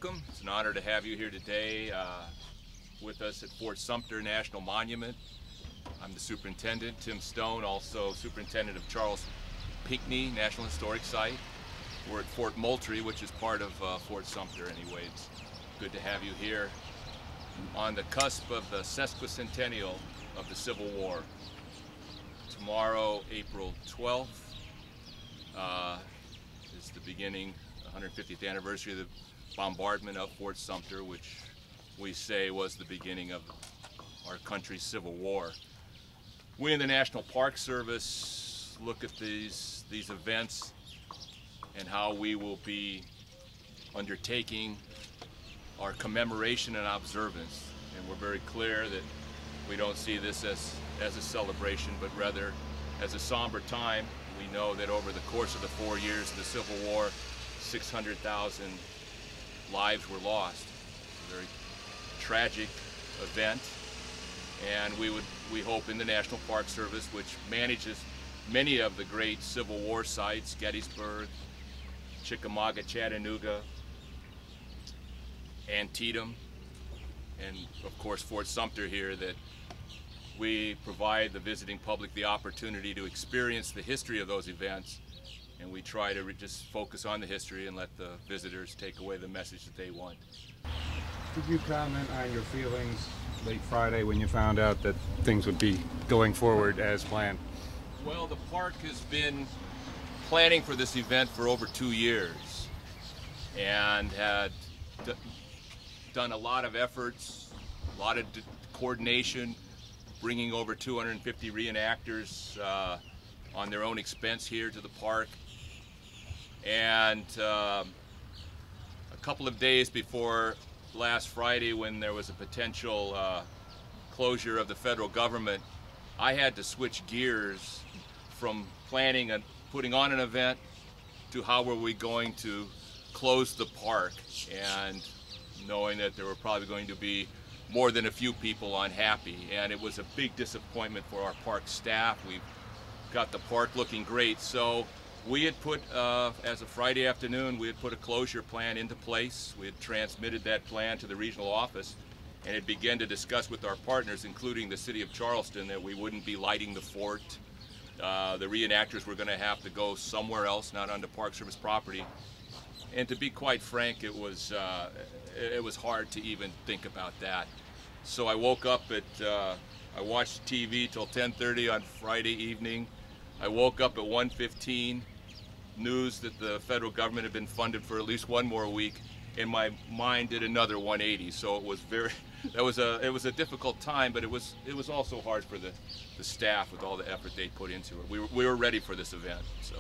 welcome. It's an honor to have you here today with us at Fort Sumter National Monument. I'm the superintendent, Tim Stone, also superintendent of Charles Pinckney National Historic Site. We're at Fort Moultrie, which is part of Fort Sumter anyway. It's good to have you here on the cusp of the Sesquicentennial of the Civil War. Tomorrow, April 12th, is the beginning, 150th anniversary of the bombardment of Fort Sumter, which we say was the beginning of our country's Civil War. We in the National Park Service look at these events and how we will be undertaking our commemoration and observance. And we're very clear that we don't see this as a celebration, but rather as a somber time. We know that over the course of the 4 years of the Civil War, 600,000 lives were lost. A very tragic event, and we hope in the National Park Service, which manages many of the great Civil War sites, Gettysburg, Chickamauga, Chattanooga, Antietam, and of course Fort Sumter here, that we provide the visiting public the opportunity to experience the history of those events, and we try to just focus on the history and let the visitors take away the message that they want. Could you comment on your feelings late Friday when you found out that things would be going forward as planned? Well, the park has been planning for this event for over 2 years and had done a lot of efforts, a lot of coordination, bringing over 250 reenactors on their own expense here to the park. And a couple of days before last Friday, when there was a potential closure of the federal government, I had to switch gears from planning and putting on an event to how were we going to close the park, and knowing that there were probably going to be more than a few people unhappy. And it was a big disappointment for our park staff. We've got the park looking great. So we had put, as of Friday afternoon, we had put a closure plan into place. We had transmitted that plan to the regional office and had begun to discuss with our partners, including the city of Charleston, that we wouldn't be lighting the fort. The reenactors were going to have to go somewhere else, not onto Park Service property. And to be quite frank, it was hard to even think about that. So I woke up I watched TV till 10:30 on Friday evening. I woke up at 1:15, news that the federal government had been funded for at least one more week, and my mind did another 180. So it was it was a difficult time, but it was also hard for the staff with all the effort they put into it. We were ready for this event. So.